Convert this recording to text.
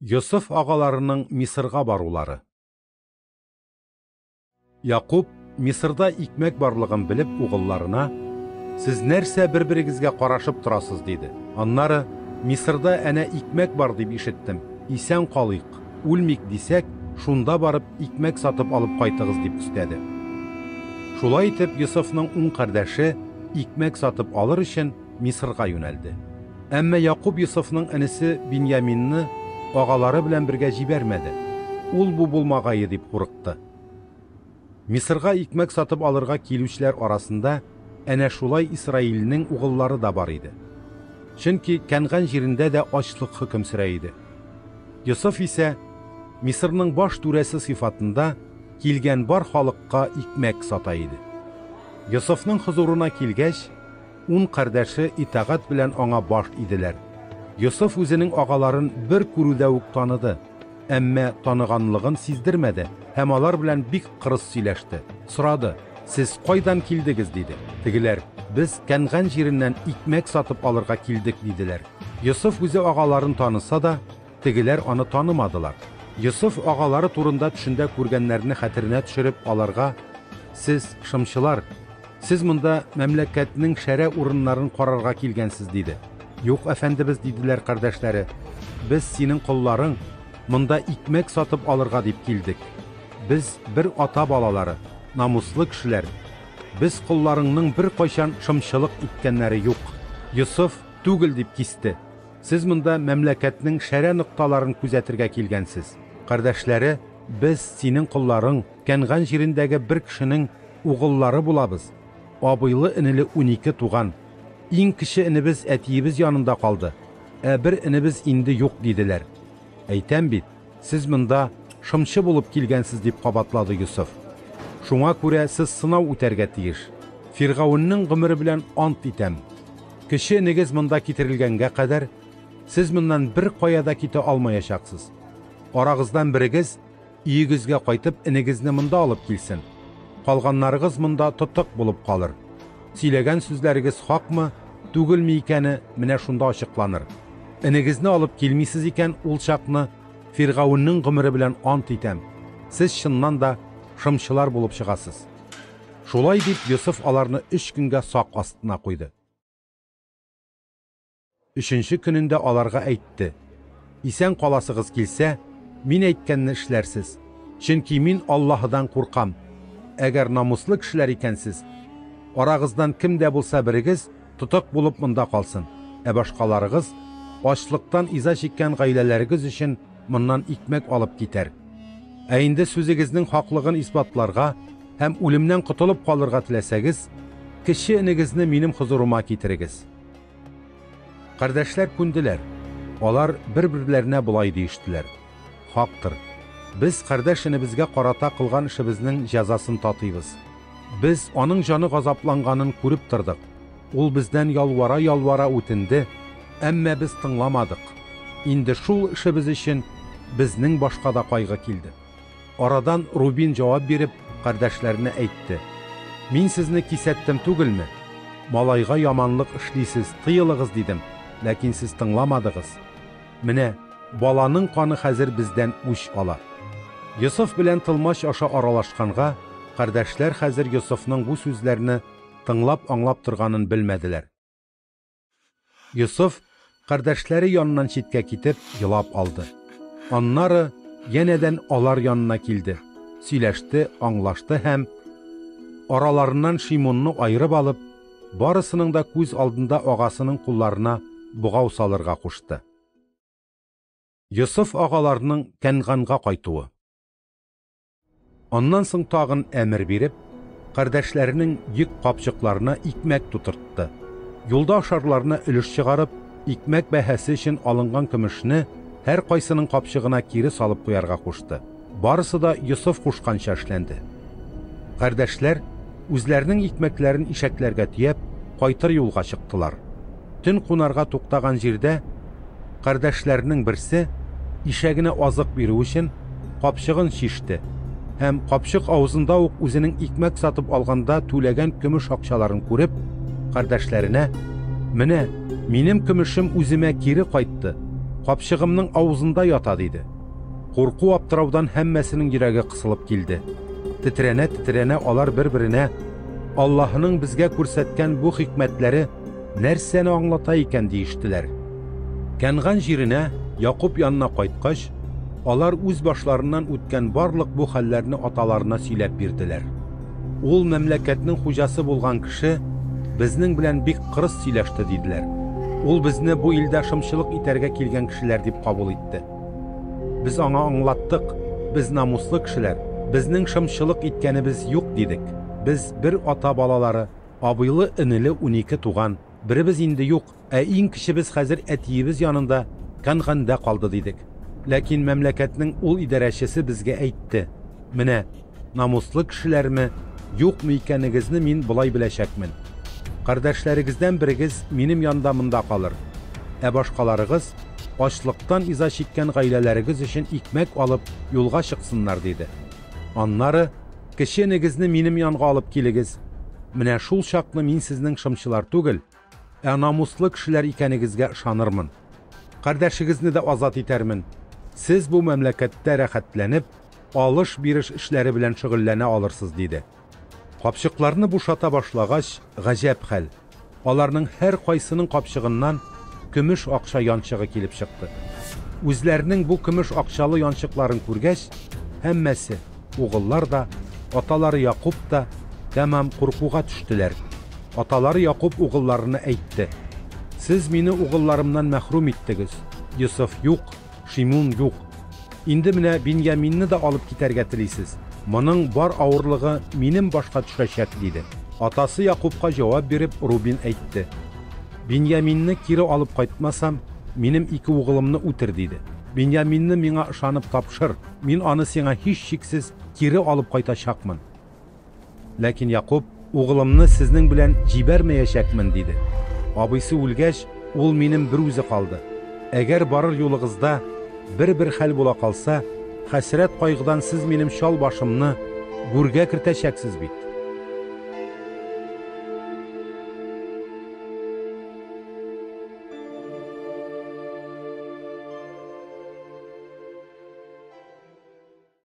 Йосыф агаларының Мисырга барулары. Якуб Мисырда икмәк барлыгын белеп угылларына: "Сез нәрсә бер-берегезгә карашып торасыз?" диде. Аннары: "Мисырда әнә икмәк бар дип ишеттем. Исән калыйк, үлмик дисәк, шунда барып икмәк сатып алып кайтыгыз" дип өстәде. Шулай итеп, Йосыфның ун кардәше икмәк сатып алыр өчен Мисырга юнәлде. Әмма Якуб Йосыфның энесе Биньяминны агалары белән бергә җибәрмәде. Ул бу булмагае дип курыкты. Мисырга икмәк сатып алырга килүчеләр арасында әнә шулай Исраилнең угыллары да бар иде. Чөнки Кәнгән җирендә дә ачлык хөкем сөрә иде. Йосыф исә Мисырның баш түрәсе сыйфатында килгән бар халыкка икмәк сата иде. Йосыфның хузурына килгәч, 10 кардәше итагать белән аңа баш иделәр. Йосыф үзенең агаларын бер күрүдә үк таныды, әмма таныганлыгын сиздермәде һәм алар белән бик кырыс сөйләште. Сорады: "Сез кайдан килдегез?" диде. Тегеләр: "Без Кәнгән җиреннән икмәк сатып алырга килдек" диделәр. Йосыф үзе агаларын таныса да, тегеләр аны танымадылар. Йосыф агалары турында төшендә күргәннәрне хәтеренә төшереп аларга: "Сез шымчылар, сез монда мәмләкәтнең шәрә урыннарын карарга килгәнсез" диде. "Юк, әфәндебез" диделәр кардәшләре. "Без синең кулларың, монда икмәк сатып алырга дип килдек. Без бер ата балалары, намуслы кешеләр. Без кулларыңның бер кайчан шымчылык иткәннәре юк." Йосыф түгел дип кисте. "Сез монда мәмләкәтнең шәрә нокталарын күзәтергә килгәнсез. Кардәшләре, без синең кулларың, Кәнгән җирендәге бер кешенең угыллары булабыз. Абыйлы энеле 12 туган. Иң кече энебез әтиебез янында калды. Бер энебез инде юк" диделәр. "Әйтәм бит, сез монда шымчы булып килгәнсез" дип кабатлады Йосыф. "Шуңа күрә сез сынау үтәргә тиеш. Фиргавынның гомере белән ант итәм. Кече энегез монда китерелгәнгә кадәр сез моннан бер кая да китә алмаячаксыз. Арагыздан берегез өегезгә кайтып энегезне монда алып килсен. Калганнарыгыз монда тотык булып калыр. Сөйләгән сүзләрегез хакмы, түгелме икәне менә шунда ачыкланыр. Энегезне алып килмисез икән, ул чакны Фиргавынның гомере белән ант итәм. Сез чыннан да шымчылар булып чыгасыз." Шулай дип Йосыф аларны 3 көнгә сак астына куйды. 3нче көнендә аларга әйтте: "Исән каласыгыз килсә, мин әйткәнне эшләрсез. Чөнки мин Аллаһыдан куркам. Әгәр намуслы кешеләр икәнсез, арагыздан кем дә булса берегез тотык булып монда калсын. Башкаларыгыз ачлыктан иза чиккән гаиләләрегез өчен моннан икмәк алып китәр. Инде сүзегезнең хаклыгын исбатларга һәм үлемнән котылып калырга теләсәгез, кече энегезне минем хузурума китерегез." Кардәшләр күнделәр. Алар бер-бирләренә булай диештеләр: "Хактыр. Без кардәшенебезгә карата кылган эшебезнең җәзасын татыйбыз. Без аның җаны газапланганын күреп тордык. Ул бездән ялвара үтенде, әмма без тыңламадык. Инде шул эшебез өчен безнең башка да кайгы килде." Арадан Рубин җавап биреп кардәшләренә әйтте: "Мин сезне кисәттем түгелме? Малайга яманлык эшлисез, тыелыгыз дидем, ләкин сез тыңламадыгыз. Менә баланың каны хәзер бездән үч ала." Йосыф белән тылмач аша аралашканга, кардәшләр хәзер Йосыфның бу сүзләрне тыңлап аңлап торганын белмәделәр. Йосыф кардәшләре яныннан читкә китеп елап алды. Аннары янәдән алар янына килде. Сөйләште, аңлашты һәм араларыннан Шимонны айырып алып, барысының да күз алдында агасының кулларына бугау салырга кушты. Йосыф агаларының Кәнганга кайтуы. Аннан соң тагын әмер биреп, кардәшләренең йөк капчыкларына икмәк тутыртты. Юлда ашарларына өлеш чыгарып, икмәк бәһәсе өчен алынган көмешне һәр кайсының капчыгына кире салып куярга кушты. Барысы да Йосыф кушканча эшләнде. Кардәшләр үзләренең икмәкләрен ишәкләргә тиеп, кайтыр юлга чыктылар. Төн кунарга туктаган җирдә кардәшләренең берсе ишәгенә азык бирү өчен капчыгын чиште һәм капчык авызында ук үзенең икмәк сатып алганда түләгән көмеш акчаларын күреп, кардәшләренә: "Менә минем көмешем үземә кире кайтты. Капчыгымның авызында ята диде. Корку аптыраудан һәммәсенең йөрәге кысылып килде. Titrәнә-titrәнә алар бер-беренә Аллаһның безгә күрсәткән бу хикмәтләре нәрсәне аңлата икән диештеләр. Кәнган җиренә Якуб янына кайткач, алар үз башларыннан үткән барлык бу хәлләрне аталарына сөйләп бирделәр. Ул мәмләкәтнең хуҗасы булган кеше безнең белән бик кырыс сөйләште диделәр. Ул безне бу илдә шымчылык итәргә килгән кешеләр дип кабул итте. Без аңа аңлаттык, без намуслы кешеләр, безнең шымчылык иткәнебез юк дидек. Без бер ата балалары, абыйлы энеле 12 туган, беребез инде юк, иң кечебез хәзер әтиебез янында Кәнгәндә калды дидек. Ләкин мәмләкәтнең ул идарәчесе безгә әйтте: "Менә намуслы кешеләрме, юкмы икәнегезне мин булай беләчәкмен. Кардәшләрегездән берегез минем янда монда калыр. Башкаларыгыз ачлыктан иза чиккән гаиләләрегез өчен икмәк алып юлга чыксыннар" диде. Аннары кешенегезне минем янга алып килегез. Менә шул чакны мин сезнең шымчылар түгел, намуслы кешеләр икәнегезгә ышанырмын. Кардәшегезне дә азат итәрмен. Сез бу мәмләкәттә рәхәтләнеп, алыш-бириш эшләре белән шөгыльләнә алырсыз диде. Капчыкларны бушата башлагач, гаҗәп хәл. Аларның һәр кайсының капчыгыннан көмеш акча янчыгы килеп чыкты. Үзләренең бу көмеш акчалы янчыкларын күргәч, һәммәсе, угыллар да, аталары Якуб та тәмам куркуга төштеләр. Аталары Якуб угылларына әйтте: "Сез мине угылларымнан мәхрүм иттегез. Йосыф юк, Шимон юк. Инде менә Беньяминны да алып китәргә телисез. Моның бар авырлыгы минем башка төшәчәк" диде. Атасы Якубка җавап биреп Рубин әйтте: "Беньяминны кире алып кайтмасам, минем 2 угылымны үтер" диде. "Беньяминны миңа ышанып тапшыр, мин аны сиңа һич шиксез кире алып кайтачакмын." Ләкин Якуб: "Угылымны сезнең белән җибәрмәячәкмен" диде. Абыйсы үлгәч, ул минем бер үзе калды. Әгәр барыр юлыгызда бер хәл була калса, хәсрәт кайгыдан сез минем чал башымны гүргә кертәчәксез бит.